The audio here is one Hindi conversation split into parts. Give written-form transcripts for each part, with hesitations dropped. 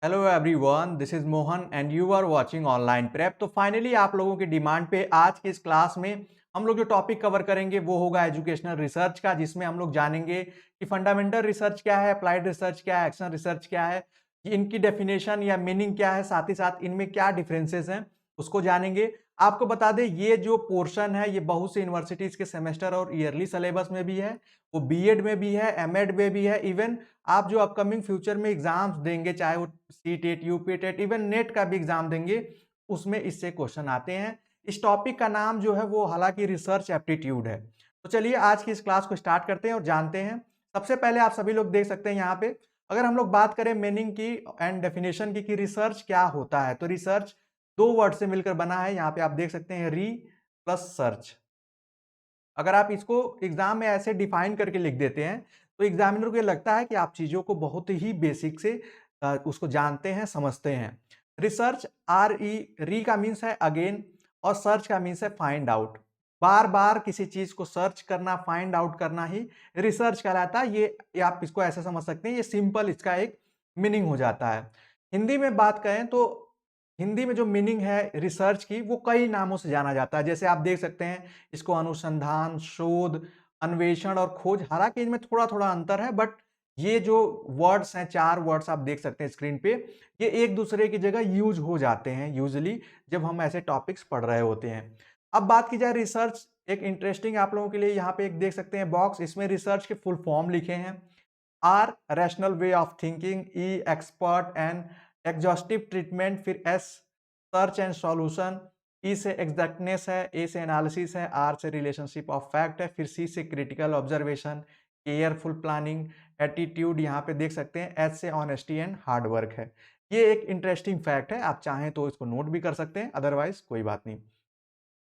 Hello everyone, this is Mohan and you are watching online prep. तो फाइनली आप लोगों की डिमांड पे आज की इस क्लास में हम लोग जो टॉपिक कवर करेंगे वो होगा एजुकेशनल रिसर्च का, जिसमें हम लोग जानेंगे कि फंडामेंटल रिसर्च क्या है, अप्लाइड रिसर्च क्या है, एक्शन रिसर्च क्या है, इनकी डेफिनेशन या मीनिंग क्या है, साथ ही साथ इनमें क्या डिफरेंसेस हैं उसको जानेंगे। आपको बता दें ये जो पोर्शन है ये बहुत सी यूनिवर्सिटीज के सेमेस्टर और ईयरली सिलेबस में भी है, वो बीएड में भी है, एमएड में भी है, इवन आप जो अपकमिंग फ्यूचर में एग्जाम्स देंगे, चाहे वो सीटेट, यूपीटेट, इवन नेट का भी एग्जाम देंगे, उसमें इससे क्वेश्चन आते हैं। इस टॉपिक का नाम जो है वो हालांकि रिसर्च एप्टीट्यूड है। तो चलिए आज की इस क्लास को स्टार्ट करते हैं और जानते हैं। सबसे पहले आप सभी लोग देख सकते हैं यहाँ पे, अगर हम लोग बात करें मीनिंग की एंड डेफिनेशन की कि रिसर्च क्या होता है, तो रिसर्च दो वर्ड से मिलकर बना है। यहाँ पे आप देख सकते हैं री प्लस सर्च। अगर आप इसको एग्जाम में ऐसे डिफाइन करके लिख देते हैं तो एग्जामिनर को ये लगता है कि आप चीजों को बहुत ही बेसिक से उसको जानते हैं, समझते हैं। रिसर्च, आर ई, री का मीन्स है अगेन और सर्च का मीन्स है फाइंड आउट। बार बार किसी चीज को सर्च करना, फाइंड आउट करना ही रिसर्च कहलाता है। ये आप इसको ऐसे समझ सकते हैं, ये सिंपल इसका एक मीनिंग हो जाता है। हिंदी में बात करें तो हिंदी में जो मीनिंग है रिसर्च की वो कई नामों से जाना जाता है। जैसे आप देख सकते हैं इसको अनुसंधान, शोध, अन्वेषण और खोज। हालांकि इनमें थोड़ा थोड़ा अंतर है, बट ये जो वर्ड्स हैं, चार वर्ड्स आप देख सकते हैं स्क्रीन पे, ये एक दूसरे की जगह यूज हो जाते हैं यूजली जब हम ऐसे टॉपिक्स पढ़ रहे होते हैं। अब बात की जाए रिसर्च, एक इंटरेस्टिंग आप लोगों के लिए यहाँ पे एक देख सकते हैं बॉक्स, इसमें रिसर्च के फुल फॉर्म लिखे हैं। R rational way of thinking, E expert and exhaustive treatment, फिर S search and solution, E से एग्जैक्टनेस है, ए से एनालिसिस है, आर से रिलेशनशिप ऑफ फैक्ट है, फिर सी से critical observation, careful planning, attitude यहाँ पे देख सकते हैं, एच से ऑनेस्टी एंड हार्ड वर्क है। ये एक इंटरेस्टिंग फैक्ट है, आप चाहें तो इसको नोट भी कर सकते हैं, अदरवाइज कोई बात नहीं।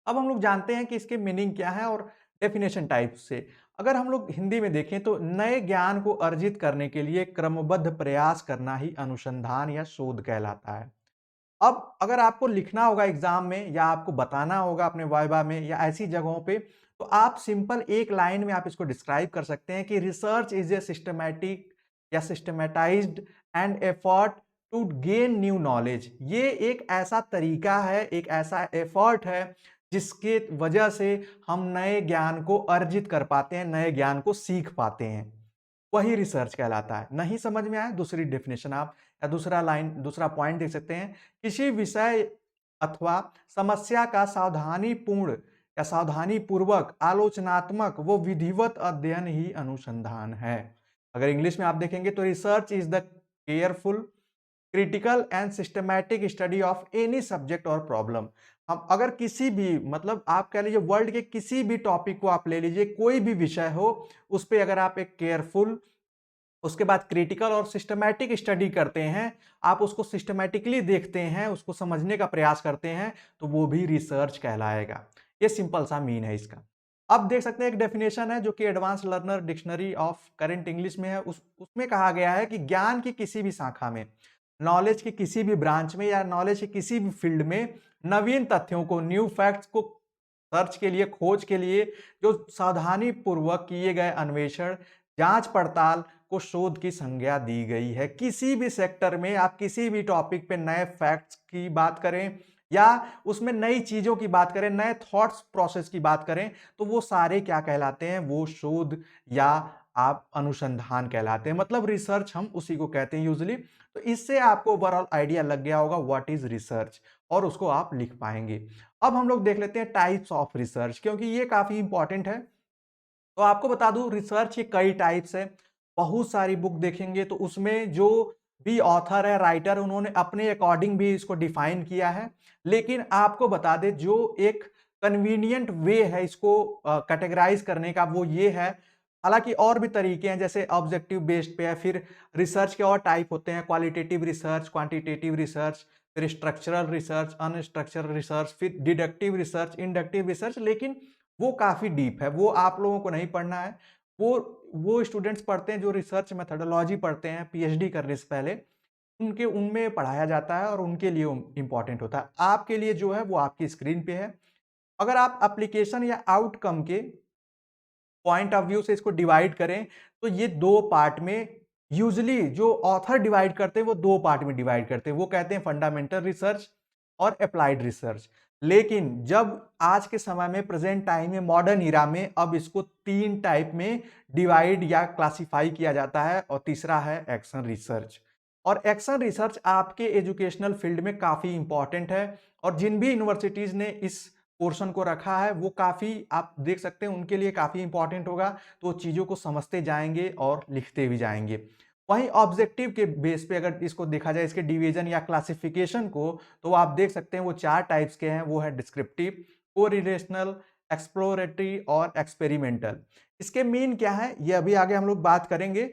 अब हम लोग जानते हैं कि इसके मीनिंग क्या है और डेफिनेशन टाइप से। अगर हम लोग हिंदी में देखें तो नए ज्ञान को अर्जित करने के लिए क्रमबद्ध प्रयास करना ही अनुसंधान या शोध कहलाता है। अब अगर आपको लिखना होगा एग्जाम में या आपको बताना होगा अपने वाइवा में या ऐसी जगहों पे, तो आप सिंपल एक लाइन में आप इसको डिस्क्राइब कर सकते हैं कि रिसर्च इज ए सिस्टमैटिक या systematized and effort to gain new knowledge. ये एक ऐसा तरीका है, एक ऐसा एफर्ट है जिसके वजह से हम नए ज्ञान को अर्जित कर पाते हैं, नए ज्ञान को सीख पाते हैं, वही रिसर्च कहलाता है। नहीं समझ में आया, दूसरी डेफिनेशन आप या दूसरा लाइन, दूसरा पॉइंट देख सकते हैं, किसी विषय अथवा समस्या का सावधानीपूर्ण या सावधानी पूर्वक आलोचनात्मक वो विधिवत अध्ययन ही अनुसंधान है। अगर इंग्लिश में आप देखेंगे तो research is the careful critical and systematic study of any subject और प्रॉब्लम। हम अगर किसी भी, मतलब आप कह लीजिए वर्ल्ड के किसी भी टॉपिक को आप ले लीजिए, कोई भी विषय हो, उस पर अगर आप एक केयरफुल, उसके बाद क्रिटिकल और सिस्टमैटिक स्टडी करते हैं, आप उसको सिस्टमैटिकली देखते हैं, उसको समझने का प्रयास करते हैं, तो वो भी रिसर्च कहलाएगा। ये सिंपल सा मीन है इसका। अब देख सकते हैं एक डेफिनेशन है जो कि advance learner dictionary of current English में है। उसमें कहा गया है कि ज्ञान की किसी भी शाखा में, नॉलेज की किसी भी ब्रांच में या नॉलेज की किसी भी फील्ड में नवीन तथ्यों को, न्यू फैक्ट्स को सर्च के लिए, खोज के लिए जो सावधानी पूर्वक किए गए अन्वेषण, जांच पड़ताल को शोध की संज्ञा दी गई है। किसी भी सेक्टर में आप किसी भी टॉपिक पे नए फैक्ट्स की बात करें या उसमें नई चीजों की बात करें, नए थॉट्स प्रोसेस की बात करें, तो वो सारे क्या कहलाते हैं, वो शोध या आप अनुसंधान कहलाते हैं। मतलब रिसर्च हम उसी को कहते हैं यूजली। तो इससे आपको ओवरऑल आइडिया लग गया होगा व्हाट इज रिसर्च और उसको आप लिख पाएंगे। अब हम लोग देख लेते हैं टाइप्स ऑफ रिसर्च, क्योंकि ये काफी इंपॉर्टेंट है। तो आपको बता दूं रिसर्च के कई टाइप्स है। बहुत सारी बुक देखेंगे तो उसमें जो भी ऑथर है, राइटर, उन्होंने अपने अकॉर्डिंग भी इसको डिफाइन किया है। लेकिन आपको बता दें जो एक कन्वीनियंट वे है इसको कैटेगराइज करने का, वो ये है। हालांकि और भी तरीके हैं, जैसे ऑब्जेक्टिव बेस्ड पे है, फिर रिसर्च के और टाइप होते हैं, क्वालिटेटिव रिसर्च, क्वांटिटेटिव रिसर्च, फिर स्ट्रक्चरल रिसर्च, अनस्ट्रक्चरल रिसर्च, फिर डिडक्टिव रिसर्च, इंडक्टिव रिसर्च। लेकिन वो काफी डीप है, वो आप लोगों को नहीं पढ़ना है। वो स्टूडेंट्स पढ़ते हैं जो रिसर्च मेथोडोलॉजी पढ़ते हैं पीएचडी करने से पहले, उनके उनमें पढ़ाया जाता है और उनके लिए इंपॉर्टेंट होता है। आपके लिए जो है वो आपकी स्क्रीन पे है। अगर आप एप्लीकेशन या आउटकम के पॉइंट ऑफ व्यू से इसको डिवाइड करें तो ये दो पार्ट में यूजुअली जो ऑथर डिवाइड करते हैं वो 2 पार्ट में डिवाइड करते हैं। वो कहते हैं फंडामेंटल रिसर्च और एप्लाइड रिसर्च। लेकिन जब आज के समय में प्रेजेंट टाइम में मॉडर्न ईरा में अब इसको 3 टाइप में डिवाइड या क्लासिफाई किया जाता है और तीसरा है एक्शन रिसर्च। और एक्शन रिसर्च आपके एजुकेशनल फील्ड में काफ़ी इंपॉर्टेंट है और जिन भी यूनिवर्सिटीज़ ने इस पोर्शन को रखा है वो काफ़ी आप देख सकते हैं उनके लिए काफ़ी इंपॉर्टेंट होगा, तो चीज़ों को समझते जाएंगे और लिखते भी जाएंगे। वहीं ऑब्जेक्टिव के बेस पे अगर इसको देखा जाए इसके डिवीजन या क्लासिफिकेशन को, तो आप देख सकते हैं वो 4 टाइप्स के हैं। वो है डिस्क्रिप्टिव, कोरिलेशनल, एक्सप्लोरेटरी और एक्सपेरिमेंटल। इसके मीन क्या है ये अभी आगे हम लोग बात करेंगे।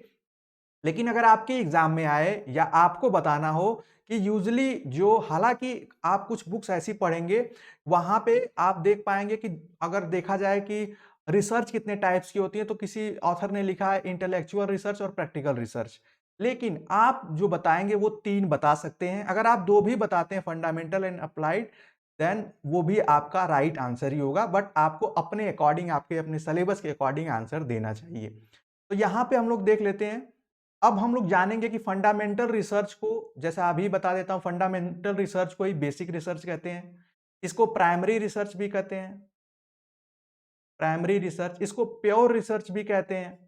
लेकिन अगर आपके एग्जाम में आए या आपको बताना हो कि यूजुअली जो हालांकि आप कुछ बुक्स ऐसी पढ़ेंगे वहां पे आप देख पाएंगे कि अगर देखा जाए कि रिसर्च कितने टाइप्स की होती है तो किसी ऑथर ने लिखा है इंटेलेक्चुअल रिसर्च और प्रैक्टिकल रिसर्च। लेकिन आप जो बताएंगे वो 3 बता सकते हैं। अगर आप 2 भी बताते हैं फंडामेंटल एंड अप्लाइड देन वो भी आपका राइट आंसर ही होगा, बट आपको अपने अकॉर्डिंग आपके अपने सिलेबस के अकॉर्डिंग आंसर देना चाहिए। तो यहाँ पे हम लोग देख लेते हैं। अब हम लोग जानेंगे कि फंडामेंटल रिसर्च को, जैसा अभी बता देता हूं, फंडामेंटल रिसर्च को ही बेसिक रिसर्च कहते हैं। इसको प्राइमरी रिसर्च भी कहते हैं, प्राइमरी रिसर्च। इसको प्योर रिसर्च भी कहते हैं।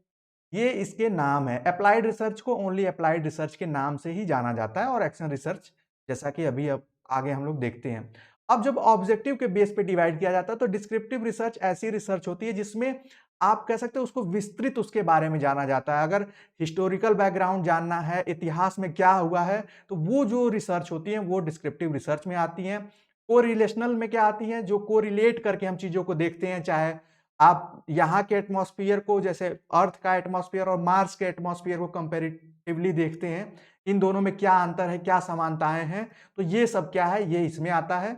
ये इसके नाम है। अप्लाइड रिसर्च को ओनली अप्लाइड रिसर्च के नाम से ही जाना जाता है और एक्शन रिसर्च जैसा कि अभी अब आगे हम लोग देखते हैं। अब जब ऑब्जेक्टिव के बेस पे डिवाइड किया जाता है तो डिस्क्रिप्टिव रिसर्च ऐसी रिसर्च होती है जिसमें आप कह सकते हो उसको विस्तृत उसके बारे में जाना जाता है। अगर हिस्टोरिकल बैकग्राउंड जानना है, इतिहास में क्या हुआ है, तो वो जो रिसर्च होती है वो डिस्क्रिप्टिव रिसर्च में आती है। को रिलेशनल में क्या आती है, जो को रिलेट करके हम चीजों को देखते हैं, चाहे आप यहाँ के एटमॉस्फेयर को, जैसे अर्थ का एटमॉस्फेयर और मार्स के एटमॉस्फेयर को कंपैरेटिवली देखते हैं, इन दोनों में क्या अंतर है, क्या समानताएं हैं, तो ये सब क्या है, ये इसमें आता है।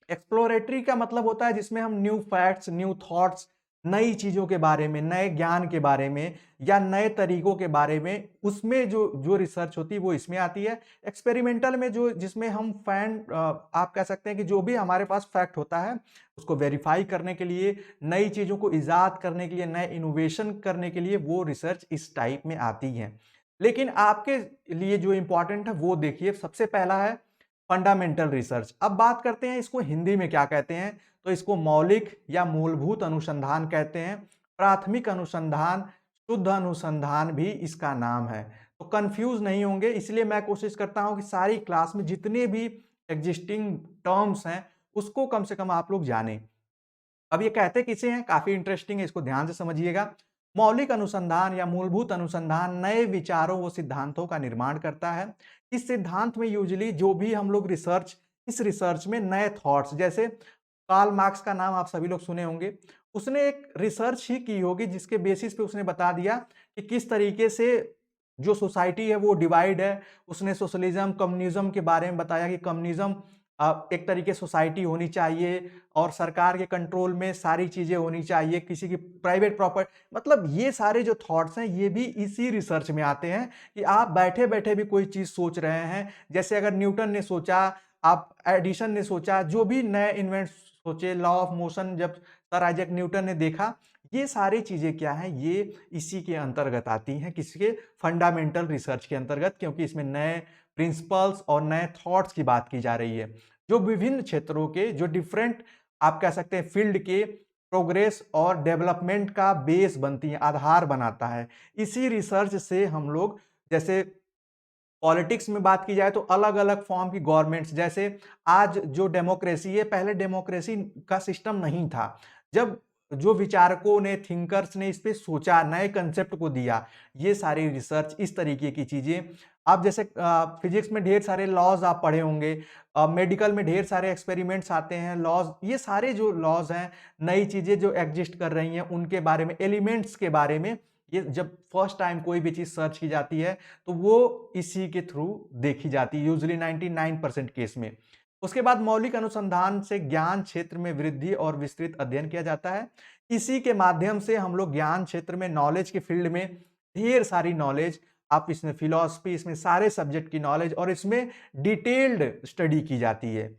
एक्सप्लोरेटरी का मतलब होता है जिसमें हम न्यू फैक्ट्स, न्यू थॉट्स, नई चीजों के बारे में, नए ज्ञान के बारे में या नए तरीकों के बारे में, उसमें जो जो रिसर्च होती है वो इसमें आती है। एक्सपेरिमेंटल में जो जिसमें हम आप कह सकते हैं कि जो भी हमारे पास फैक्ट होता है उसको वेरीफाई करने के लिए, नई चीजों को इजाद करने के लिए, नए इनोवेशन करने के लिए वो रिसर्च इस टाइप में आती है। लेकिन आपके लिए जो इंपॉर्टेंट है वो देखिए, सबसे पहला है फंडामेंटल रिसर्च। अब बात करते हैं इसको हिंदी में क्या कहते हैं, तो इसको मौलिक या मूलभूत अनुसंधान कहते हैं। प्राथमिक अनुसंधान, शुद्ध अनुसंधान भी इसका नाम है। तो कंफ्यूज नहीं होंगे, इसलिए मैं कोशिश करता हूं कि सारी क्लास में जितने भी एग्जिस्टिंग टर्म्स हैं उसको कम से कम आप लोग जानें। अब ये कहते किसे हैं, काफी इंटरेस्टिंग है, इसको ध्यान से समझिएगा। मौलिक अनुसंधान या मूलभूत अनुसंधान नए विचारों व सिद्धांतों का निर्माण करता है। इस सिद्धांत में यूजुअली जो भी हम लोग रिसर्च, इस रिसर्च में नए थॉट्स, जैसे कार्ल मार्क्स का नाम आप सभी लोग सुने होंगे, उसने एक रिसर्च ही की होगी जिसके बेसिस पे उसने बता दिया कि किस तरीके से जो सोसाइटी है वो डिवाइड है। उसने सोशलिज्म, कम्युनिज्म के बारे में बताया कि कम्युनिज्म एक तरीके सोसाइटी होनी चाहिए और सरकार के कंट्रोल में सारी चीजें होनी चाहिए, किसी की प्राइवेट प्रॉपर्टी, मतलब ये सारे जो थॉट्स हैं ये भी इसी रिसर्च में आते हैं कि आप बैठे बैठे भी कोई चीज सोच रहे हैं। जैसे अगर न्यूटन ने सोचा, आप एडिशन ने सोचा, जो भी नए इन्वेंट सोचे, लॉ ऑफ मोशन जब सर आइजैक न्यूटन ने देखा, ये सारी चीजें क्या हैं, ये इसी के अंतर्गत आती हैं, किसके, फंडामेंटल रिसर्च के अंतर्गत, क्योंकि इसमें नए प्रिंसिपल्स और नए थॉट्स की बात की जा रही है जो विभिन्न क्षेत्रों के, जो डिफरेंट आप कह सकते हैं फील्ड के प्रोग्रेस और डेवलपमेंट का बेस बनती है, आधार बनाता है। इसी रिसर्च से हम लोग, जैसे पॉलिटिक्स में बात की जाए तो अलग अलग फॉर्म की गवर्नमेंट्स, जैसे आज जो डेमोक्रेसी है, पहले डेमोक्रेसी का सिस्टम नहीं था। जब जो विचारकों ने, थिंकर्स ने इस पे सोचा, नए कंसेप्ट को दिया, ये सारी रिसर्च, इस तरीके की चीजें। आप जैसे फिजिक्स में ढेर सारे लॉज आप पढ़े होंगे, मेडिकल में ढेर सारे एक्सपेरिमेंट्स आते हैं, लॉज, ये सारे जो लॉज हैं, नई चीजें जो एग्जिस्ट कर रही हैं उनके बारे में, एलिमेंट्स के बारे में, ये जब फर्स्ट टाइम कोई भी चीज सर्च की जाती है तो वो इसी के थ्रू देखी जाती है, यूजुअली 99% केस में। उसके बाद मौलिक अनुसंधान से ज्ञान क्षेत्र में वृद्धि और विस्तृत अध्ययन किया जाता है। इसी के माध्यम से हम लोग ज्ञान क्षेत्र में, नॉलेज के फील्ड में ढेर सारी नॉलेज, आप इसमें फिलॉसफी, इसमें सारे सब्जेक्ट की नॉलेज और इसमें डिटेल्ड स्टडी की जाती है।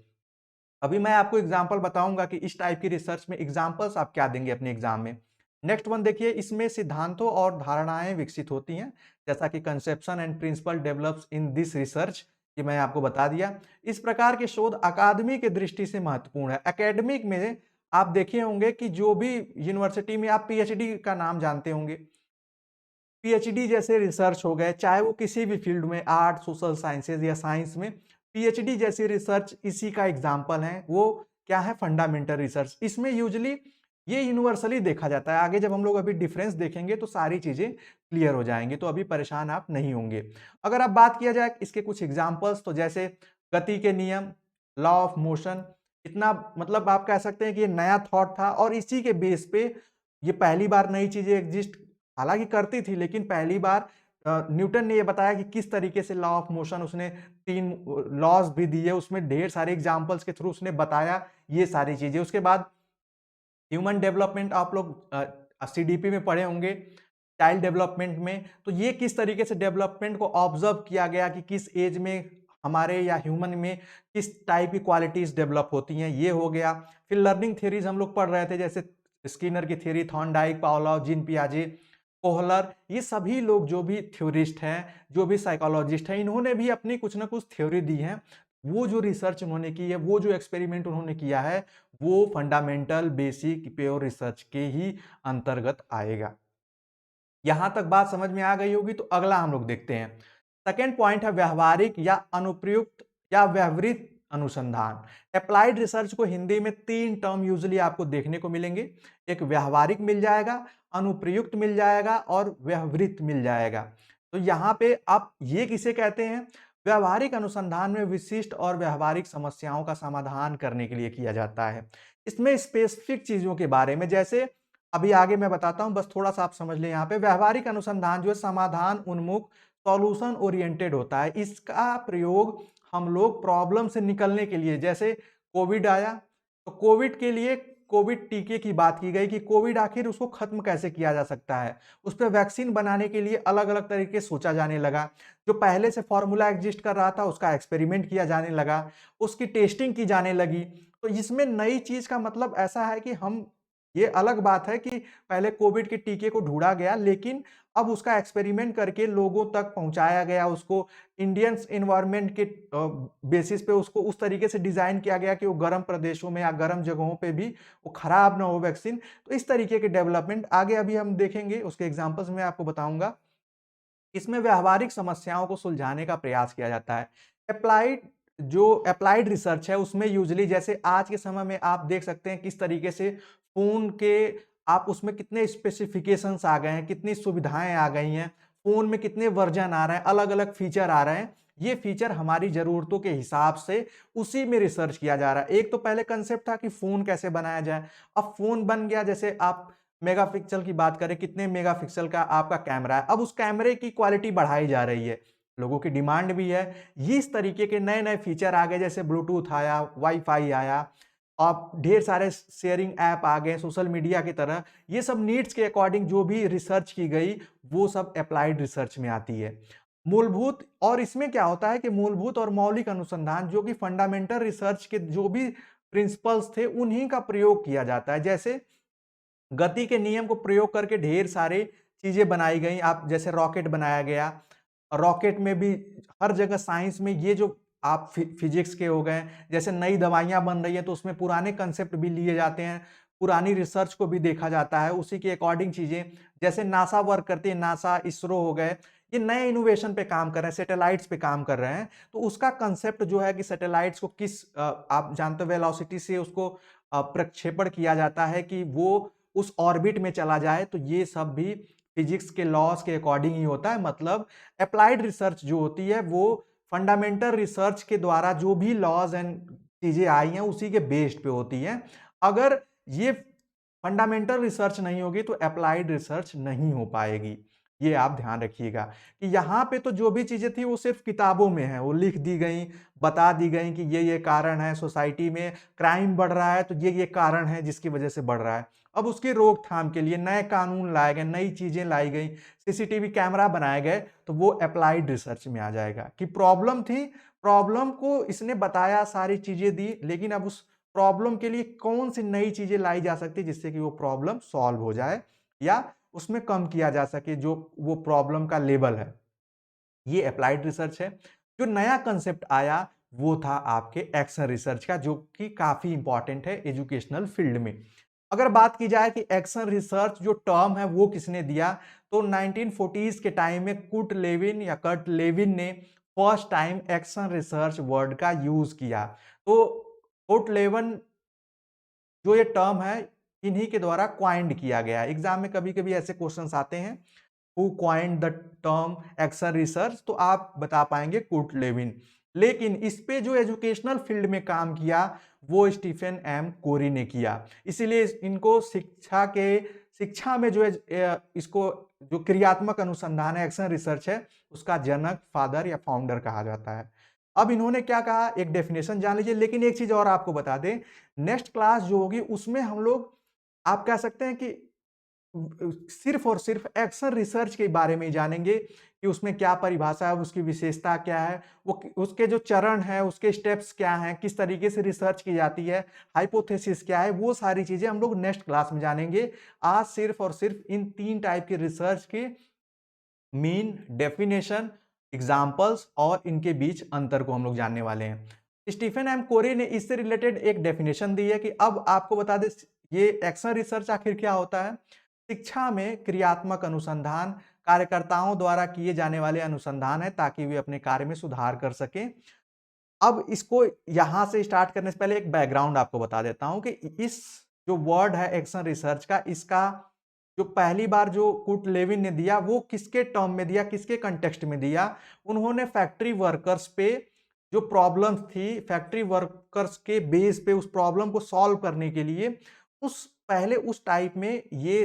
अभी मैं आपको एग्जांपल बताऊंगा कि इस टाइप की रिसर्च में एग्जांपल्स आप क्या देंगे अपने एग्जाम में। नेक्स्ट वन देखिए, इसमें सिद्धांतों और धारणाएं विकसित होती हैं, जैसा कि conception and principle develops in this research, ये मैं आपको बता दिया। इस प्रकार के शोध अकादमी की दृष्टि से महत्वपूर्ण है। एकेडमिक में आप देखे होंगे कि जो भी यूनिवर्सिटी में आप पीएचडी का नाम जानते होंगे, पीएचडी जैसे रिसर्च हो गए, चाहे वो किसी भी फील्ड में, आर्ट, सोशल साइंसेज या साइंस में, पीएचडी जैसी रिसर्च इसी का एग्जाम्पल है। वो क्या है? Fundamental research. इसमें यूजली ये यूनिवर्सली देखा जाता है। आगे जब हम लोग अभी डिफरेंस देखेंगे तो सारी चीजें क्लियर हो जाएंगी, तो अभी परेशान आप नहीं होंगे। अगर अब बात किया जाए इसके कुछ एग्जाम्पल्स, तो जैसे गति के नियम, लॉ ऑफ मोशन, इतना मतलब आप कह सकते हैं कि ये नया थॉट था और इसी के बेस पे ये पहली बार नई चीजें एग्जिस्ट हालांकि करती थी, लेकिन पहली बार न्यूटन ने ये बताया कि किस तरीके से लॉ ऑफ मोशन, उसने 3 लॉज भी दिए, उसमें ढेर सारे एग्जांपल्स के थ्रू उसने बताया ये सारी चीजें। उसके बाद ह्यूमन डेवलपमेंट आप लोग सीडीपी में पढ़े होंगे, चाइल्ड डेवलपमेंट में, तो ये किस तरीके से डेवलपमेंट को ऑब्जर्व किया गया कि किस एज में हमारे या ह्यूमन में किस टाइप की क्वालिटीज डेवलप होती हैं, ये हो गया। फिर लर्निंग थ्योरीज हम लोग पढ़ रहे थे, जैसे स्किनर की थ्योरी, थॉर्नडाइक, पावलोव, जीन पियाजे, कोहलर, ये सभी लोग जो भी थ्योरिस्ट हैं, जो भी साइकोलॉजिस्ट हैं, इन्होंने भी अपनी कुछ ना कुछ थ्योरी दी है। वो जो रिसर्च उन्होंने की है, वो जो एक्सपेरिमेंट उन्होंने किया है, वो फंडामेंटल बेसिक प्योर रिसर्च के ही अंतर्गत आएगा। यहां तक बात समझ में आ गई होगी, तो अगला हम लोग देखते हैं। सेकेंड पॉइंट है व्यवहारिक या अनुप्रयुक्त या व्यवहारिक अनुसंधान। अप्लाइड रिसर्च को हिंदी में 3 टर्म यूजली आपको देखने को मिलेंगे। एक व्यवहारिक मिल जाएगा, अनुप्रयुक्त मिल जाएगा और व्यवहारिक मिल जाएगा। तो यहां पे आप ये किसे कहते हैं? व्यवहारिक अनुसंधान में विशिष्ट और व्यवहारिक समस्याओं का समाधान करने के लिए किया जाता है। इसमें स्पेसिफिक चीजों के बारे में, जैसे अभी आगे मैं बताता हूं, बस थोड़ा सा आप समझ लें। यहाँ पे व्यवहारिक अनुसंधान जो है समाधान उन्मुख, सॉल्यूशन ओरिएंटेड होता है। इसका प्रयोग हम लोग प्रॉब्लम से निकलने के लिए, जैसे कोविड आया तो कोविड के लिए कोविड टीके की बात की गई कि कोविड आखिर उसको खत्म कैसे किया जा सकता है। उस पर वैक्सीन बनाने के लिए अलग अलग तरीके सोचा जाने लगा। जो पहले से फॉर्मूला एग्जिस्ट कर रहा था उसका एक्सपेरिमेंट किया जाने लगा, उसकी टेस्टिंग की जाने लगी। तो इसमें नई चीज का मतलब ऐसा है कि हम, ये अलग बात है कि पहले कोविड के टीके को ढूंढा गया, लेकिन अब उसका एक्सपेरिमेंट करके लोगों तक पहुंचाया गया, उसको इंडियन एनवायरनमेंट के बेसिस पे उसको उस तरीके से डिजाइन किया गया कि वो गर्म प्रदेशों में या गर्म जगहों पे भी वो खराब ना हो वैक्सीन। तो इस तरीके के डेवलपमेंट आगे अभी हम देखेंगे, उसके एग्जांपल्स में आपको बताऊंगा। इसमें व्यवहारिक समस्याओं को सुलझाने का प्रयास किया जाता है। अप्लाइड, जो अप्लाइड रिसर्च है उसमें यूजली, जैसे आज के समय में आप देख सकते हैं किस तरीके से फोन के, आप उसमें कितने स्पेसिफिकेशंस आ गए हैं, कितनी सुविधाएं आ गई हैं, फोन में कितने वर्जन आ रहे हैं, अलग अलग फीचर आ रहे हैं। ये फीचर हमारी जरूरतों के हिसाब से उसी में रिसर्च किया जा रहा है। एक तो पहले कंसेप्ट था कि फोन कैसे बनाया जाए, अब फोन बन गया, जैसे आप मेगापिक्सल की बात करें, कितने मेगापिक्सल का आपका कैमरा है, अब उस कैमरे की क्वालिटी बढ़ाई जा रही है, लोगों की डिमांड भी है। ये इस तरीके के नए नए फीचर आ गए, जैसे ब्लूटूथ आया, वाईफाई आया, और ढेर सारे शेयरिंग ऐप आ गए सोशल मीडिया की तरह। ये सब नीड्स के अकॉर्डिंग जो भी रिसर्च की गई, वो सब अप्लाइड रिसर्च में आती है। मूलभूत, और इसमें क्या होता है कि मूलभूत और मौलिक अनुसंधान, जो कि फंडामेंटल रिसर्च के जो भी प्रिंसिपल्स थे उन्हीं का प्रयोग किया जाता है। जैसे गति के नियम को प्रयोग करके ढेर सारे चीजें बनाई गई। आप जैसे रॉकेट बनाया गया, रॉकेट में भी हर जगह साइंस में ये जो आप फिजिक्स के हो गए, जैसे नई दवाइयां बन रही है तो उसमें पुराने कंसेप्ट भी लिए जाते हैं, पुरानी रिसर्च को भी देखा जाता है, उसी के अकॉर्डिंग चीजें। जैसे नासा वर्क करती है, नासा, इसरो हो गए, ये नए इनोवेशन पे काम कर रहे हैं, सैटेलाइट्स पे काम कर रहे हैं। तो उसका कंसेप्ट जो है कि सैटेलाइट्स को किस आप जानते हो वेलोसिटी से उसको प्रक्षेपण किया जाता है कि वो उस ऑर्बिट में चला जाए। तो ये सब भी फिजिक्स के लॉस के अकॉर्डिंग ही होता है। मतलब अप्लाइड रिसर्च जो होती है वो फंडामेंटल रिसर्च के द्वारा जो भी लॉज एंड चीजें आई हैं उसी के बेस्ड पे होती हैं। अगर ये फंडामेंटल रिसर्च नहीं होगी तो अप्लाइड रिसर्च नहीं हो पाएगी। ये आप ध्यान रखिएगा कि यहाँ पे तो जो भी चीजें थी वो सिर्फ किताबों में है, वो लिख दी गई, बता दी गई कि ये कारण है, सोसाइटी में क्राइम बढ़ रहा है तो ये कारण है जिसकी वजह से बढ़ रहा है। अब उसकी रोकथाम के लिए नए कानून लाए गए, नई चीजें लाई गई, सीसीटीवी कैमरा बनाए गए, तो वो अप्लाइड रिसर्च में आ जाएगा। कि प्रॉब्लम थी, प्रॉब्लम को इसने बताया, सारी चीजें दी, लेकिन अब उस प्रॉब्लम के लिए कौन सी नई चीजें लाई जा सकती है जिससे कि वो प्रॉब्लम सॉल्व हो जाए, या उसमें कम किया जा सके जो वो प्रॉब्लम का लेवल है। ये अप्लाइड रिसर्च है। जो नया कंसेप्ट आया वो था आपके एक्शन रिसर्च का, जो कि काफी इंपॉर्टेंट है एजुकेशनल फील्ड में। अगर बात की जाए कि एक्शन रिसर्च जो टर्म है वो किसने दिया, तो 1940s के टाइम में कुट लेविन या कर्ट लेविन ने first time action research word का यूज किया। तो कुट लेविन जो ये टर्म है इन्हीं के द्वारा क्वाइंड किया गया है। एग्जाम में कभी कभी ऐसे क्वेश्चंस आते हैं, who coined the term action research, तो आप बता पाएंगे कुर्ट लेविन। लेकिन इस पे जो एजुकेशनल फील्ड में काम किया वो स्टीफन एम कोरी ने किया। इसीलिए इनको शिक्षा में जो है इसको जो क्रियात्मक अनुसंधान है, एक्शन रिसर्च है, उसका जनक, फादर या फाउंडर कहा जाता है। अब इन्होंने क्या कहा, एक डेफिनेशन जान लीजिए। लेकिन एक चीज और आपको बता दें, नेक्स्ट क्लास जो होगी उसमें हम लोग आप कह सकते हैं कि सिर्फ और सिर्फ एक्शन रिसर्च के बारे में जानेंगे कि उसमें क्या परिभाषा है, उसकी विशेषता क्या है, वो उसके जो चरण है, उसके स्टेप्स क्या हैं, किस तरीके से रिसर्च की जाती है, हाइपोथेसिस क्या है, वो सारी चीजें हम लोग नेक्स्ट क्लास में जानेंगे। आज सिर्फ और सिर्फ इन 3 टाइप के रिसर्च के मीन, डेफिनेशन, एग्जाम्पल्स और इनके बीच अंतर को हम लोग जानने वाले हैं। स्टीफन एम कोरी ने इससे रिलेटेड एक डेफिनेशन दी है कि अब आपको बता दें ये एक्शन रिसर्च आखिर क्या होता है। शिक्षा में क्रियात्मक अनुसंधान कार्यकर्ताओं द्वारा किए जाने वाले अनुसंधान है ताकि वे अपने कार्य में सुधार कर सकें। अब इसको यहां से स्टार्ट करने से पहले एक बैकग्राउंड आपको बता देता हूं कि इस जो वर्ड है एक्शन रिसर्च का, इसका जो पहली बार जो कुट लेविन ने दिया वो किसके टर्म में दिया, किसके कंटेक्स्ट में दिया। उन्होंने फैक्ट्री वर्कर्स पे जो प्रॉब्लम्स थी, फैक्ट्री वर्कर्स के बेस पे उस प्रॉब्लम को सॉल्व करने के लिए उस पहले उस टाइप में ये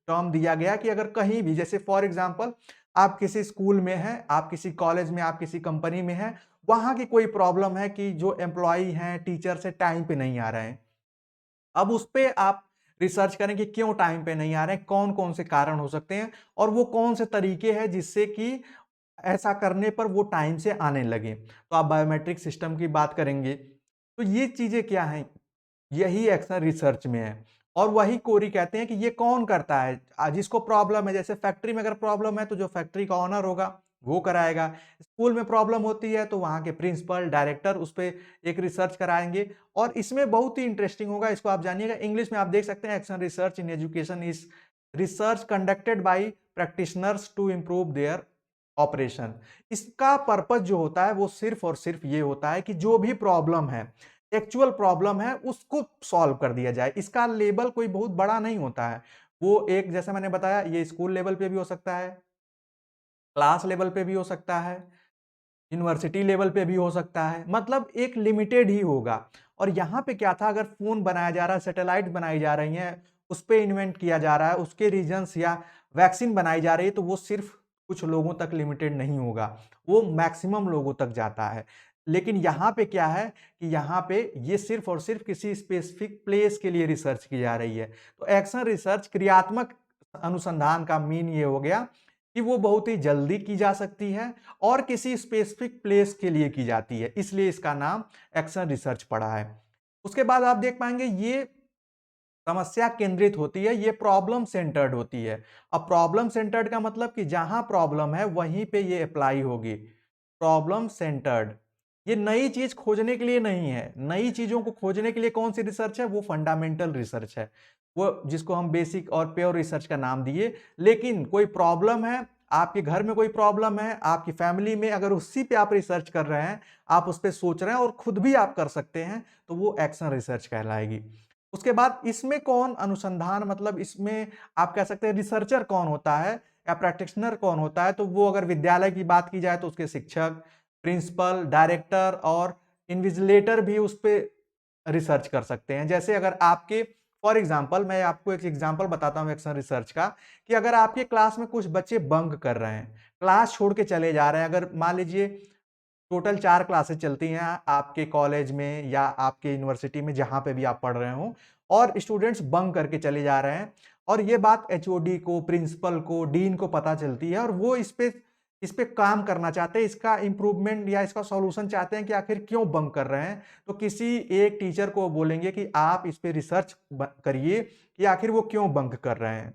टर्म दिया गया कि अगर कहीं भी, जैसे फॉर एग्जांपल आप किसी स्कूल में हैं, आप किसी कॉलेज में, आप किसी कंपनी में हैं, वहां की कोई प्रॉब्लम है कि जो एम्प्लॉय हैं, टीचर से टाइम पे नहीं आ रहे हैं। अब उस पे आप रिसर्च करें कि क्यों टाइम पे नहीं आ रहे हैं, कौन कौन से कारण हो सकते हैं और वो कौन से तरीके हैं जिससे कि ऐसा करने पर वो टाइम से आने लगे। तो आप बायोमेट्रिक सिस्टम की बात करेंगे। तो ये चीजें क्या हैं, यही एक्शन रिसर्च में है। और वही कोरी कहते हैं कि ये कौन करता है, जिसको प्रॉब्लम है। जैसे फैक्ट्री में अगर प्रॉब्लम है तो जो फैक्ट्री का ओनर होगा वो कराएगा। स्कूल में प्रॉब्लम होती है तो वहां के प्रिंसिपल, डायरेक्टर उस पर एक रिसर्च कराएंगे। और इसमें बहुत ही इंटरेस्टिंग होगा, इसको आप जानिएगा। इंग्लिश में आप देख सकते हैं, action research in education is research conducted by practitioners to improve their operation. इसका पर्पज जो होता है वो सिर्फ और सिर्फ ये होता है कि जो भी प्रॉब्लम है, एक्चुअल प्रॉब्लम है, उसको सॉल्व कर दिया जाए। इसका लेवल कोई बहुत बड़ा नहीं होता है। वो एक, जैसे मैंने बताया, ये स्कूल लेवल पे भी हो सकता है, क्लास लेवल पे भी हो सकता है, यूनिवर्सिटी लेवल पे भी हो सकता है, मतलब एक लिमिटेड ही होगा। और यहाँ पे क्या था, अगर फोन बनाया जा रहा है, सैटेलाइट बनाई जा रही हैं, उस पे इन्वेंट किया जा रहा है, उसके रीजन्स या वैक्सीन बनाई जा रही है, तो वो सिर्फ कुछ लोगों तक लिमिटेड नहीं होगा, वो मैक्सिमम लोगों तक जाता है। लेकिन यहाँ पे क्या है कि यहाँ पे ये सिर्फ और सिर्फ किसी स्पेसिफिक प्लेस के लिए रिसर्च की जा रही है। तो एक्शन रिसर्च, क्रियात्मक अनुसंधान का मीन ये हो गया कि वो बहुत ही जल्दी की जा सकती है और किसी स्पेसिफिक प्लेस के लिए की जाती है, इसलिए इसका नाम एक्शन रिसर्च पड़ा है। उसके बाद आप देख पाएंगे ये समस्या केंद्रित होती है, ये प्रॉब्लम सेंटर्ड होती है। अब प्रॉब्लम सेंटर्ड का मतलब कि जहां प्रॉब्लम है वहीं पे ये अप्लाई होगी। प्रॉब्लम सेंटर्ड, ये नई चीज खोजने के लिए नहीं है। नई चीजों को खोजने के लिए कौन सी रिसर्च है, वो फंडामेंटल रिसर्च है, वो जिसको हम बेसिक और प्योर रिसर्च का नाम दिए। लेकिन कोई प्रॉब्लम है, आपके घर में कोई प्रॉब्लम है, आपकी फैमिली में, अगर उसी पे आप रिसर्च कर रहे हैं, आप उस पर सोच रहे हैं और खुद भी आप कर सकते हैं, तो वो एक्शन रिसर्च कहलाएगी। उसके बाद इसमें कौन अनुसंधान, मतलब इसमें आप कह सकते हैं रिसर्चर कौन होता है या प्रैक्टिशनर कौन होता है, तो वो अगर विद्यालय की बात की जाए तो उसके शिक्षक, प्रिंसिपल, डायरेक्टर और इन्विजिलेटर भी उस पर रिसर्च कर सकते हैं। जैसे अगर आपके, फॉर एग्जाम्पल, मैं आपको एक एग्जाम्पल बताता हूँ एक्शन रिसर्च का, कि अगर आपके क्लास में कुछ बच्चे बंक कर रहे हैं, क्लास छोड़ के चले जा रहे हैं, अगर मान लीजिए टोटल 4 क्लासेस चलती हैं आपके कॉलेज में या आपके यूनिवर्सिटी में, जहां पे भी आप पढ़ रहे हो, और स्टूडेंट्स बंक करके चले जा रहे हैं, और ये बात एचओडी को, प्रिंसिपल को, डीन को पता चलती है, और वो इस पे काम करना चाहते हैं, इसका इंप्रूवमेंट या इसका सॉल्यूशन चाहते हैं कि आखिर क्यों बंक कर रहे हैं। तो किसी एक टीचर को बोलेंगे कि आप इस पे रिसर्च करिए कि आखिर वो क्यों बंक कर रहे हैं।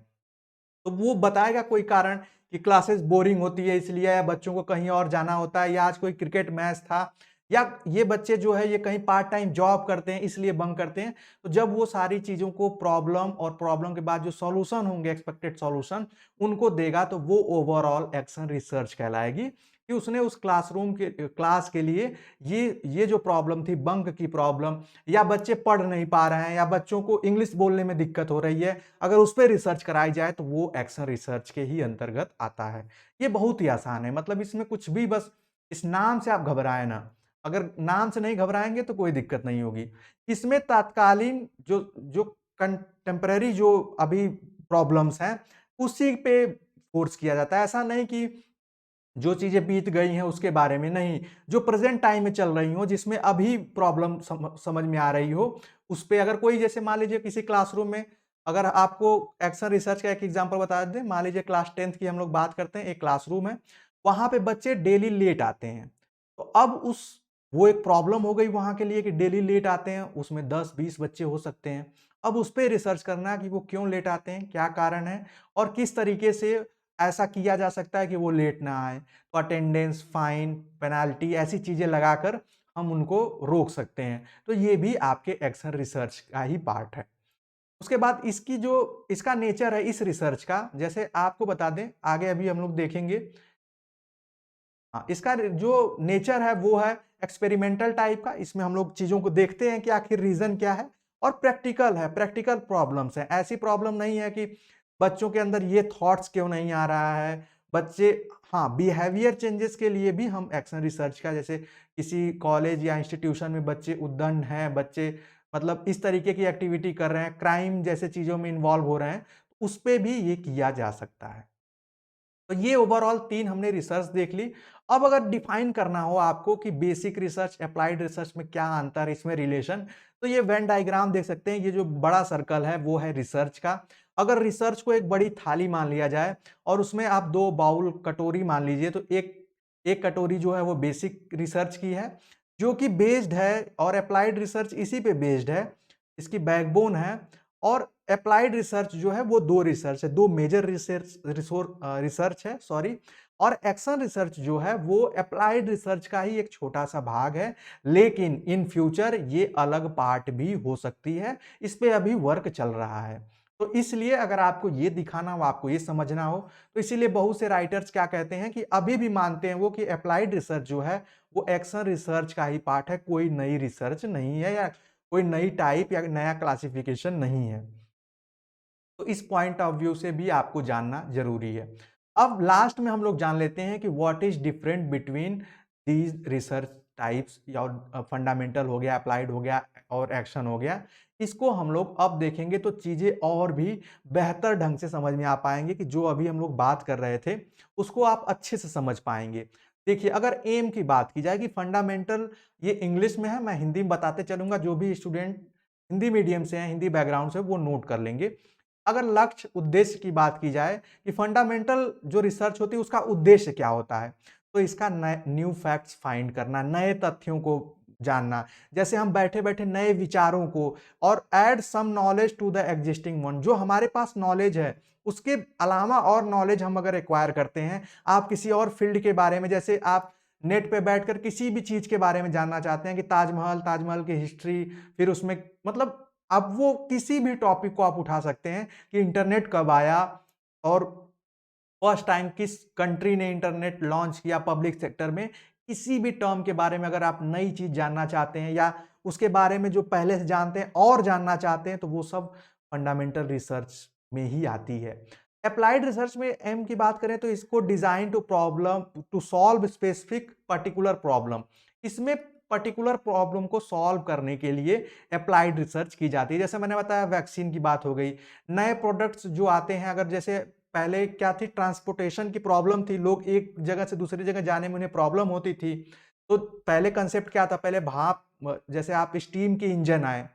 तो वो बताएगा कोई कारण कि क्लासेस बोरिंग होती है इसलिए, या बच्चों को कहीं और जाना होता है, या आज कोई क्रिकेट मैच था, या ये बच्चे जो है ये कहीं पार्ट टाइम जॉब करते हैं इसलिए बंक करते हैं। तो जब वो सारी चीज़ों को प्रॉब्लम और प्रॉब्लम के बाद जो सॉल्यूशन होंगे, एक्सपेक्टेड सॉल्यूशन, उनको देगा, तो वो ओवरऑल एक्शन रिसर्च कहलाएगी कि उसने उस क्लासरूम के क्लास के लिए ये जो प्रॉब्लम थी, बंक की प्रॉब्लम, या बच्चे पढ़ नहीं पा रहे हैं, या बच्चों को इंग्लिश बोलने में दिक्कत हो रही है, अगर उस पे रिसर्च कराई जाए तो वो एक्शन रिसर्च के ही अंतर्गत आता है। ये बहुत ही आसान है, मतलब इसमें कुछ भी, बस इस नाम से आप घबराएं ना। अगर नाम से नहीं घबराएंगे तो कोई दिक्कत नहीं होगी। इसमें तात्कालीन जो जो कंटेम्परेरी जो अभी प्रॉब्लम्स हैं, उसी पे फोर्स किया जाता है। ऐसा नहीं कि जो चीज़ें बीत गई हैं उसके बारे में नहीं, जो प्रेज़ेंट टाइम में चल रही हों, जिसमें अभी प्रॉब्लम समझ में आ रही हो, उस पे अगर कोई, जैसे मान लीजिए किसी क्लासरूम में, अगर आपको एक्शन रिसर्च का एक एग्ज़ाम्पल बता दें, मान लीजिए क्लास 10th की हम लोग बात करते हैं, एक क्लासरूम है, वहाँ पे बच्चे डेली लेट आते हैं। तो अब वो एक प्रॉब्लम हो गई वहाँ के लिए कि डेली लेट आते हैं, उसमें 10-20 बच्चे हो सकते हैं। अब उस पे रिसर्च करना कि वो क्यों लेट आते हैं, क्या कारण है, और किस तरीके से ऐसा किया जा सकता है कि वो लेट ना आएँ। तो अटेंडेंस, फाइन, पेनल्टी, ऐसी चीज़ें लगाकर हम उनको रोक सकते हैं। तो ये भी आपके एक्शन रिसर्च का ही पार्ट है। उसके बाद इसका नेचर है इस रिसर्च का, जैसे आपको बता दें, आगे अभी हम लोग देखेंगे। हाँ, इसका जो नेचर है वो है एक्सपेरिमेंटल टाइप का। इसमें हम लोग चीज़ों को देखते हैं कि आखिर रीज़न क्या है, और प्रैक्टिकल है, प्रैक्टिकल प्रॉब्लम्स हैं। ऐसी प्रॉब्लम नहीं है कि बच्चों के अंदर ये थॉट्स क्यों नहीं आ रहा है, बच्चे, हाँ, बिहेवियर चेंजेस के लिए भी हम एक्शन रिसर्च का, जैसे किसी कॉलेज या इंस्टीट्यूशन में बच्चे उद्दंड हैं, बच्चे मतलब इस तरीके की एक्टिविटी कर रहे हैं, क्राइम जैसे चीज़ों में इन्वॉल्व हो रहे हैं, उस पे भी ये किया जा सकता है। तो ये ओवरऑल 3 हमने रिसर्च देख ली। अब अगर डिफाइन करना हो आपको कि बेसिक रिसर्च, अप्लाइड रिसर्च में क्या अंतर है, इसमें रिलेशन, तो ये वेन डायग्राम देख सकते हैं। ये जो बड़ा सर्कल है वो है रिसर्च का। अगर रिसर्च को एक बड़ी थाली मान लिया जाए और उसमें आप 2 बाउल, कटोरी मान लीजिए, तो एक कटोरी जो है वो बेसिक रिसर्च की है, जो कि बेस्ड है, और अप्लाइड रिसर्च इसी पे बेस्ड है, इसकी बैकबोन है। और अप्लाइड रिसर्च जो है वो 2 रिसर्च है, 2 मेजर रिसर्च है, सॉरी। और एक्शन रिसर्च जो है वो अप्लाइड रिसर्च का ही एक छोटा-सा भाग है, लेकिन इन फ्यूचर ये अलग पार्ट भी हो सकती है। इस पे अभी वर्क चल रहा है। तो इसलिए अगर आपको ये दिखाना हो, आपको ये समझना हो, तो इसीलिए बहुत से राइटर्स क्या कहते हैं कि अभी भी मानते हैं वो कि अप्लाइड रिसर्च जो है वो एक्शन रिसर्च का ही पार्ट है, कोई नई रिसर्च नहीं है, या कोई नई टाइप या नया क्लासिफिकेशन नहीं है। तो इस पॉइंट ऑफ व्यू से भी आपको जानना जरूरी है। अब लास्ट में हम लोग जान लेते हैं कि what is different between these research types, या फंडामेंटल हो गया, अप्लाइड हो गया, और एक्शन हो गया। इसको हम लोग अब देखेंगे तो चीजें और भी बेहतर ढंग से समझ में आ पाएंगे, कि जो अभी हम लोग बात कर रहे थे उसको आप अच्छे से समझ पाएंगे। देखिए, अगर एम की बात की जाए कि फंडामेंटल, ये इंग्लिश में है, मैं हिंदी में बताते चलूंगा, जो भी स्टूडेंट हिंदी मीडियम से हैं, हिंदी बैकग्राउंड से, वो नोट कर लेंगे। अगर लक्ष्य उद्देश्य की बात की जाए कि फंडामेंटल जो रिसर्च होती है उसका उद्देश्य क्या होता है, तो इसका न्यू फैक्ट्स फाइंड करना, नए तथ्यों को जानना, जैसे हम बैठे बैठे नए विचारों को, और add some knowledge to the existing one, जो हमारे पास नॉलेज है उसके अलावा और नॉलेज हम अगर एक्वायर करते हैं, आप किसी और फील्ड के बारे में, जैसे आप नेट पे बैठकर किसी भी चीज के बारे में जानना चाहते हैं कि ताजमहल, ताजमहल की हिस्ट्री, फिर उसमें मतलब, अब वो किसी भी टॉपिक को आप उठा सकते हैं कि इंटरनेट कब आया, और फर्स्ट टाइम किस कंट्री ने इंटरनेट लॉन्च किया पब्लिक सेक्टर में। किसी भी टर्म के बारे में अगर आप नई चीज जानना चाहते हैं, या उसके बारे में जो पहले से जानते हैं और जानना चाहते हैं, तो वो सब फंडामेंटल रिसर्च में ही आती है। अप्लाइड रिसर्च में एम की बात करें तो इसको design to problem, to solve specific particular problem, इसमें पर्टिकुलर प्रॉब्लम को सॉल्व करने के लिए अप्लाइड रिसर्च की जाती है। जैसे मैंने बताया, वैक्सीन की बात हो गई, नए प्रोडक्ट्स जो आते हैं, अगर जैसे पहले क्या थी, ट्रांसपोर्टेशन की प्रॉब्लम थी, लोग एक जगह से दूसरी जगह जाने में उन्हें प्रॉब्लम होती थी। तो पहले कंसेप्ट क्या था, पहले भाप, जैसे आप स्टीम के इंजन आए,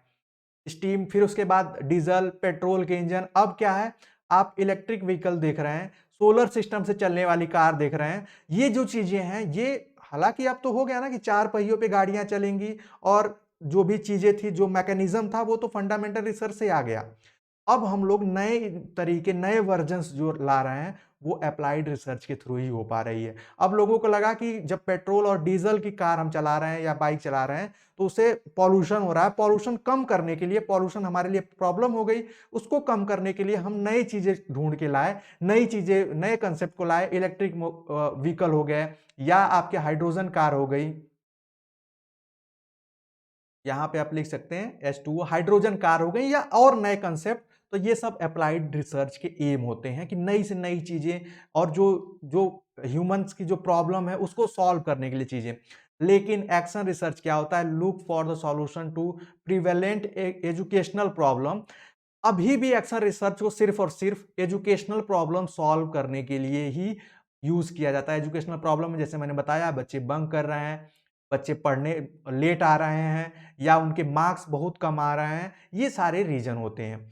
स्टीम, फिर उसके बाद डीजल, पेट्रोल के इंजन, अब क्या है, आप इलेक्ट्रिक व्हीकल देख रहे हैं, सोलर सिस्टम से चलने वाली कार देख रहे हैं। ये जो चीजें हैं, ये हालांकि अब तो हो गया ना कि 4 पहियों पे गाड़ियां चलेंगी, और जो भी चीजें थी, जो मैकेनिज्म था, वो तो फंडामेंटल रिसर्च से आ गया। अब हम लोग नए तरीके, नए वर्जन्स जो ला रहे हैं, वो अप्लाइड रिसर्च के थ्रू ही हो पा रही है। अब लोगों को लगा कि जब पेट्रोल और डीजल की कार हम चला रहे हैं या बाइक चला रहे हैं, तो उससे पॉल्यूशन हो रहा है। पॉल्यूशन कम करने के लिए, पॉल्यूशन हमारे लिए प्रॉब्लम हो गई, उसको कम करने के लिए हम नई चीजें ढूंढ के लाए, नई चीजें, नए कंसेप्ट को लाए। इलेक्ट्रिक व्हीकल हो गए या आपके हाइड्रोजन कार हो गई, यहाँ पे आप लिख सकते हैं H2O, हाइड्रोजन कार हो गई या और नए कंसेप्ट। तो ये सब अप्लाइड रिसर्च के एम होते हैं कि नई से नई चीजें और जो जो ह्यूमंस की जो प्रॉब्लम है उसको सॉल्व करने के लिए चीजें। लेकिन एक्शन रिसर्च क्या होता है? Look for the solution to prevalent educational problem. अभी भी एक्शन रिसर्च को सिर्फ और सिर्फ एजुकेशनल प्रॉब्लम सॉल्व करने के लिए ही यूज किया जाता है। एजुकेशनल प्रॉब्लम में जैसे मैंने बताया, बच्चे बंक कर रहे हैं, बच्चे पढ़ने लेट आ रहे हैं या उनके मार्क्स बहुत कम आ रहे हैं, ये सारे रीजन होते हैं।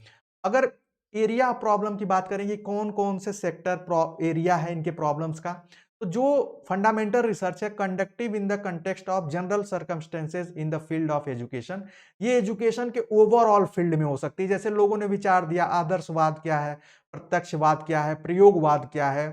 अगर एरिया प्रॉब्लम की बात करें कि कौन कौन से सेक्टर एरिया है इनके प्रॉब्लम्स का, तो जो फंडामेंटल रिसर्च है conductive in the context of general circumstances in the field of education, ये एजुकेशन के ओवरऑल फील्ड में हो सकती है। जैसे लोगों ने विचार दिया आदर्शवाद क्या है, प्रत्यक्षवाद क्या है, प्रयोगवाद क्या है,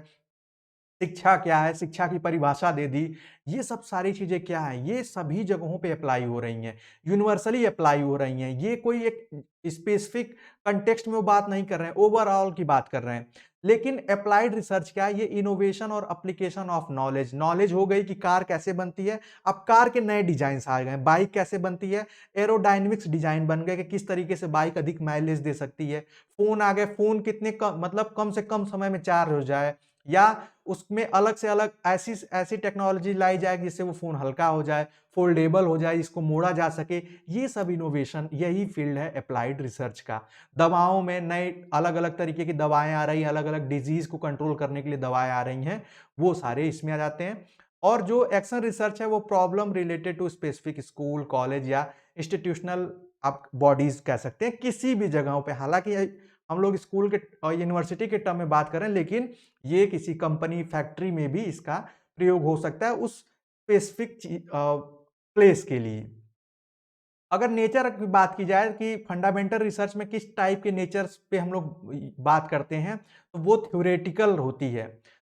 शिक्षा क्या है, शिक्षा की परिभाषा दे दी। ये सब सारी चीजें क्या है, ये सभी जगहों पे अप्लाई हो रही हैं, यूनिवर्सली अप्लाई हो रही हैं। ये कोई एक स्पेसिफिक कंटेक्स्ट में वो बात नहीं कर रहे हैं, ओवरऑल की बात कर रहे हैं। लेकिन अप्लाइड रिसर्च क्या है? ये इनोवेशन और एप्लीकेशन ऑफ नॉलेज। नॉलेज हो गई कि कार कैसे बनती है, अब कार के नए डिजाइन आ गए। बाइक कैसे बनती है, एरोडायनेमिक्स डिजाइन बन गए कि किस तरीके से बाइक अधिक माइलेज दे सकती है। फोन आ गए, फोन कितने कम, मतलब कम से कम समय में चार्ज हो जाए, या उसमें अलग से अलग ऐसी ऐसी टेक्नोलॉजी लाई जाए जिससे वो फोन हल्का हो जाए, फोल्डेबल हो जाए, इसको मोड़ा जा सके। ये सब इनोवेशन, यही फील्ड है अप्लाइड रिसर्च का। दवाओं में नए अलग अलग तरीके की दवाएं आ रही हैं, अलग अलग डिजीज को कंट्रोल करने के लिए दवाएं आ रही हैं, वो सारे इसमें आ जाते हैं। और जो एक्शन रिसर्च है वो problem related to specific school, college या इंस्टीट्यूशनल, आप बॉडीज कह सकते हैं, किसी भी जगहों पे। हालांकि हम लोग स्कूल के और यूनिवर्सिटी के टर्म में बात करें, लेकिन ये किसी कंपनी, फैक्ट्री में भी इसका प्रयोग हो सकता है उस स्पेसिफिक प्लेस के लिए। अगर नेचर की बात की जाए कि फंडामेंटल रिसर्च में किस टाइप के नेचर्स पे हम लोग बात करते हैं, तो वो थ्योरेटिकल होती है।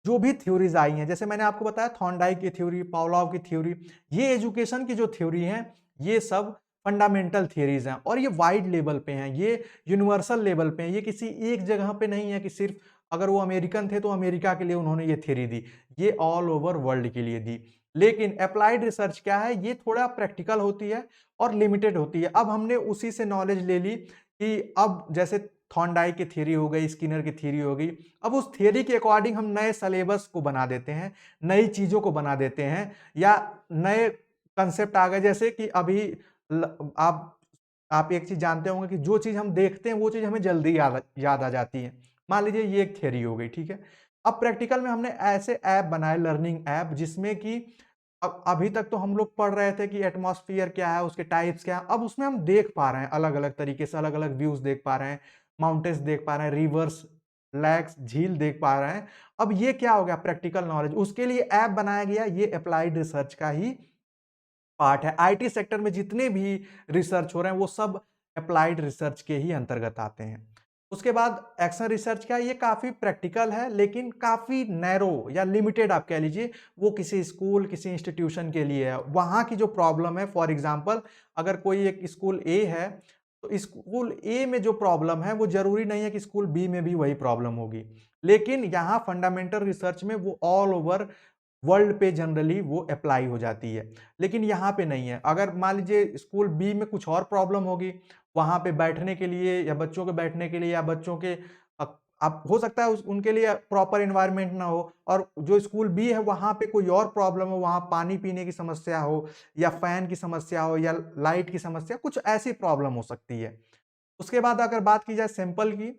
जो भी थ्योरीज आई हैं, जैसे मैंने आपको बताया थॉर्नडाइक की थ्योरी, पावलोव की थ्योरी, ये एजुकेशन की जो थ्योरी है, ये सब फंडामेंटल थ्योरीज हैं और ये वाइड लेवल पे हैं, ये यूनिवर्सल लेवल पे हैं। ये किसी एक जगह पे नहीं है कि सिर्फ अगर वो अमेरिकन थे तो अमेरिका के लिए उन्होंने ये थ्योरी दी, ये ऑल ओवर वर्ल्ड के लिए दी। लेकिन अप्लाइड रिसर्च क्या है? ये थोड़ा प्रैक्टिकल होती है और लिमिटेड होती है। अब हमने उसी से नॉलेज ले ली कि अब जैसे थॉर्नडाइक की थ्योरी हो गई, स्किनर की थ्योरी हो गई, अब उस थ्योरी के अकॉर्डिंग हम नए सिलेबस को बना देते हैं, नई चीजों को बना देते हैं, या नए कंसेप्ट आ गए। जैसे कि अभी आप एक चीज जानते होंगे कि जो चीज हम देखते हैं वो चीज हमें जल्दी याद आ जाती है। मान लीजिए ये एक थ्योरी हो गई, ठीक है। अब प्रैक्टिकल में हमने ऐसे ऐप बनाए, लर्निंग ऐप, जिसमें कि अब अभी तक तो हम लोग पढ़ रहे थे कि एटमॉस्फेयर क्या है, उसके टाइप्स क्या है। अब उसमें हम देख पा रहे हैं अलग अलग तरीके से, अलग अलग व्यूज देख पा रहे हैं, माउंटेन्स देख पा रहे हैं, रिवर्स, लैक्स, झील देख पा रहे हैं। अब ये क्या हो गया? Practical knowledge. उसके लिए ऐप बनाया गया, ये अप्लाइड रिसर्च का ही पार्ट है। आईटी सेक्टर में जितने भी रिसर्च हो रहे हैं वो सब अप्लाइड रिसर्च के ही अंतर्गत आते हैं। उसके बाद एक्शन रिसर्च का, ये काफी प्रैक्टिकल है लेकिन काफी नैरो या लिमिटेड आप कह लीजिए। वो किसी स्कूल, किसी इंस्टीट्यूशन के लिए है, वहां की जो प्रॉब्लम है। फॉर एग्जांपल, अगर कोई एक स्कूल ए है, तो स्कूल ए में जो प्रॉब्लम है वो जरूरी नहीं है कि स्कूल बी में भी वही प्रॉब्लम होगी। लेकिन यहाँ फंडामेंटल रिसर्च में वो ऑल ओवर वर्ल्ड पे जनरली वो अप्लाई हो जाती है। लेकिन यहाँ पे नहीं है। अगर मान लीजिए स्कूल बी में कुछ और प्रॉब्लम होगी, वहाँ पे बैठने के लिए या बच्चों के बैठने के लिए या बच्चों के अब हो सकता है उनके लिए प्रॉपर एनवायरनमेंट ना हो, और जो स्कूल बी है वहाँ पे कोई और प्रॉब्लम हो, वहाँ पानी पीने की समस्या हो या फैन की समस्या हो या लाइट की समस्या, कुछ ऐसी प्रॉब्लम हो सकती है। उसके बाद अगर बात की जाए सैंपल की,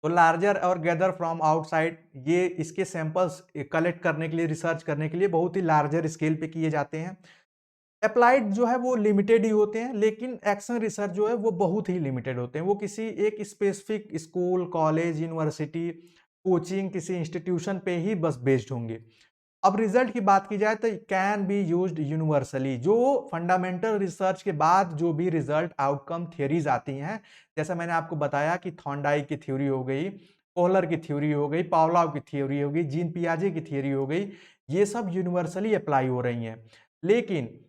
तो लार्जर और गैदर फ्रॉम आउटसाइड, ये इसके सैंपल्स कलेक्ट करने के लिए, रिसर्च करने के लिए बहुत ही लार्जर स्केल पे किए जाते हैं। अप्लाइड जो है वो लिमिटेड ही होते हैं, लेकिन एक्शन रिसर्च जो है वो बहुत ही लिमिटेड होते हैं। वो किसी एक specific school, college, university, coaching, किसी इंस्टीट्यूशन पे ही बस बेस्ड होंगे। अब रिजल्ट की बात की जाए तो कैन बी यूज्ड यूनिवर्सली। जो फंडामेंटल रिसर्च के बाद जो भी रिजल्ट आउटकम थियरीज आती हैं, जैसा मैंने आपको बताया कि थॉर्नडाइक की थ्योरी हो गई, कोहलर की थ्योरी हो गई, पावलोव की थ्योरी हो गई, जीन पियाजे की थ्योरी हो गई, ये सब यूनिवर्सली अप्लाई हो रही हैं। लेकिन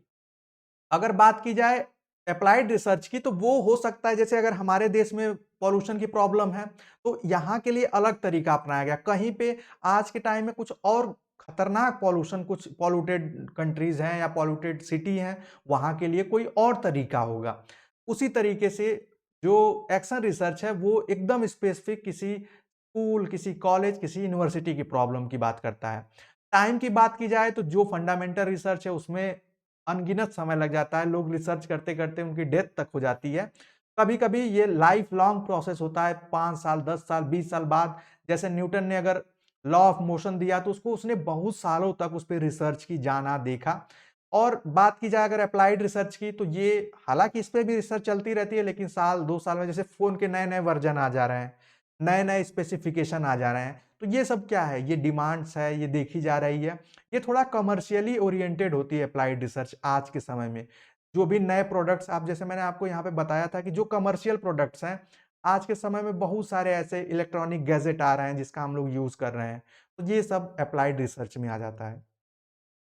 अगर बात की जाए अप्लाइड रिसर्च की, तो वो हो सकता है जैसे अगर हमारे देश में पॉल्यूशन की प्रॉब्लम है, तो यहाँ के लिए अलग तरीका अपनाया गया। कहीं पे आज के टाइम में कुछ और खतरनाक पॉल्यूशन, कुछ पॉल्यूटेड कंट्रीज हैं या पॉल्यूटेड सिटी हैं, वहाँ के लिए कोई और तरीका होगा। उसी तरीके से जो एक्शन रिसर्च है वो एकदम स्पेसिफिक किसी स्कूल, किसी कॉलेज, किसी यूनिवर्सिटी की प्रॉब्लम की बात करता है। टाइम की बात की जाए तो जो फंडामेंटल रिसर्च है उसमें अनगिनत समय लग जाता है, लोग रिसर्च करते-करते उनकी डेथ तक हो जाती है। कभी-कभी ये लाइफ लॉन्ग प्रोसेस होता है, 5 साल, 10 साल, 20 साल बाद। जैसे न्यूटन ने अगर लॉ ऑफ मोशन दिया तो उसको उसने बहुत सालों तक उस पे रिसर्च की, जाना, देखा। और बात की जाए अगर अप्लाइड रिसर्च की, तो ये हालाँकि इस पे भी रिसर्च चलती रहती है, लेकिन साल, 2 साल में जैसे फ़ोन के नए-नए वर्ज़न आ जा रहे हैं, नए-नए स्पेसिफ़िकेशन आ जा रहे हैं। तो ये सब क्या है? ये डिमांड्स है, ये देखी जा रही है। ये थोड़ा कमर्शियली ओरिएंटेड होती है अप्लाइड रिसर्च आज के समय में। जो भी नए प्रोडक्ट्स, आप जैसे मैंने आपको यहाँ पे बताया था कि जो कमर्शियल प्रोडक्ट्स हैं, आज के समय में बहुत सारे ऐसे इलेक्ट्रॉनिक गैजेट आ रहे हैं जिसका हम लोग यूज़ कर रहे हैं। तो ये सब अप्लाइड रिसर्च में आ जाता है।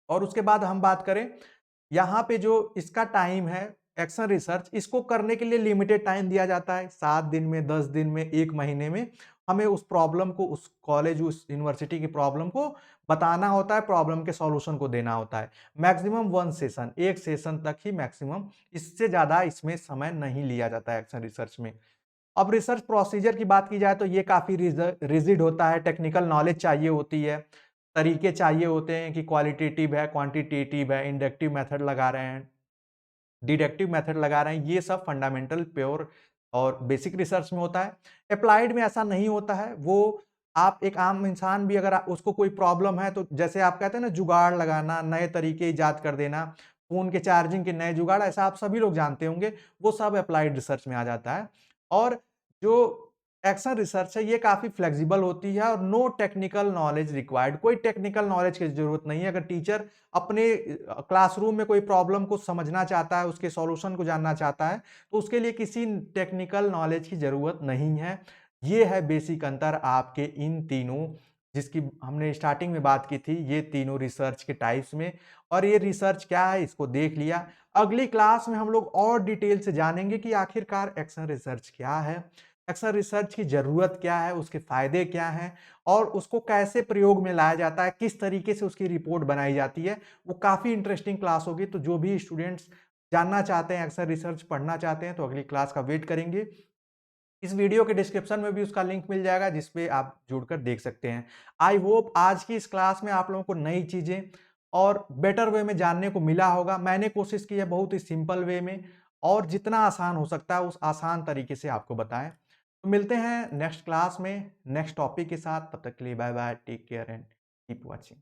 और उसके बाद हम बात करें, यहाँ पे जो इसका टाइम है, एक्शन रिसर्च, इसको करने के लिए लिमिटेड टाइम दिया जाता है। 7 दिन में, 10 दिन में, 1 महीने में हमें उस प्रॉब्लम को, उस कॉलेज, उस यूनिवर्सिटी की प्रॉब्लम को बताना होता है, प्रॉब्लम के सॉल्यूशन को देना होता है। मैक्सिमम 1 सेशन, 1 सेशन तक ही मैक्सिमम, इससे ज़्यादा इसमें समय नहीं लिया जाता है एक्शन रिसर्च में। अब रिसर्च प्रोसीजर की बात की जाए तो ये काफ़ी रिजिड होता है, टेक्निकल नॉलेज चाहिए होती है, तरीके चाहिए होते हैं कि क्वालिटेटिव है, क्वांटिटेटिव है, इंडक्टिव मेथड लगा रहे हैं, डिडक्टिव मेथड लगा रहे हैं, ये सब फंडामेंटल, प्योर और बेसिक रिसर्च में होता है। अप्लाइड में ऐसा नहीं होता है। वो आप एक आम इंसान भी अगर उसको कोई प्रॉब्लम है, तो जैसे आप कहते हैं ना, जुगाड़ लगाना, नए तरीके इजाद कर देना, फ़ोन के चार्जिंग के नए जुगाड़, ऐसा आप सभी लोग जानते होंगे, वो सब अप्लाइड रिसर्च में आ जाता है। और जो एक्शन रिसर्च है ये काफ़ी फ्लेक्सिबल होती है और नो टेक्निकल नॉलेज रिक्वायर्ड। कोई टेक्निकल नॉलेज की ज़रूरत नहीं है। अगर टीचर अपने क्लासरूम में कोई प्रॉब्लम को समझना चाहता है, उसके सॉल्यूशन को जानना चाहता है, तो उसके लिए किसी टेक्निकल नॉलेज की ज़रूरत नहीं है। ये है बेसिक अंतर आपके इन तीनों, जिसकी हमने स्टार्टिंग में बात की थी, ये तीनों रिसर्च के टाइप्स में। और ये रिसर्च क्या है इसको देख लिया। अगली क्लास में हम लोग और डिटेल से जानेंगे कि आखिरकार एक्शन रिसर्च क्या है, एक्शन रिसर्च की ज़रूरत क्या है, उसके फ़ायदे क्या हैं और उसको कैसे प्रयोग में लाया जाता है, किस तरीके से उसकी रिपोर्ट बनाई जाती है। वो काफ़ी इंटरेस्टिंग क्लास होगी। तो जो भी स्टूडेंट्स जानना चाहते हैं, एक्शन रिसर्च पढ़ना चाहते हैं, तो अगली क्लास का वेट करेंगे। इस वीडियो के डिस्क्रिप्शन में भी उसका लिंक मिल जाएगा जिस पे आप जुड़कर देख सकते हैं। आई होप आज की इस क्लास में आप लोगों को नई चीज़ें और बेटर वे में जानने को मिला होगा। मैंने कोशिश की है बहुत ही सिंपल वे में और जितना आसान हो सकता है उस आसान तरीके से आपको बताएं। तो मिलते हैं नेक्स्ट क्लास में नेक्स्ट टॉपिक के साथ। तब तक के लिए bye bye, take care and keep watching.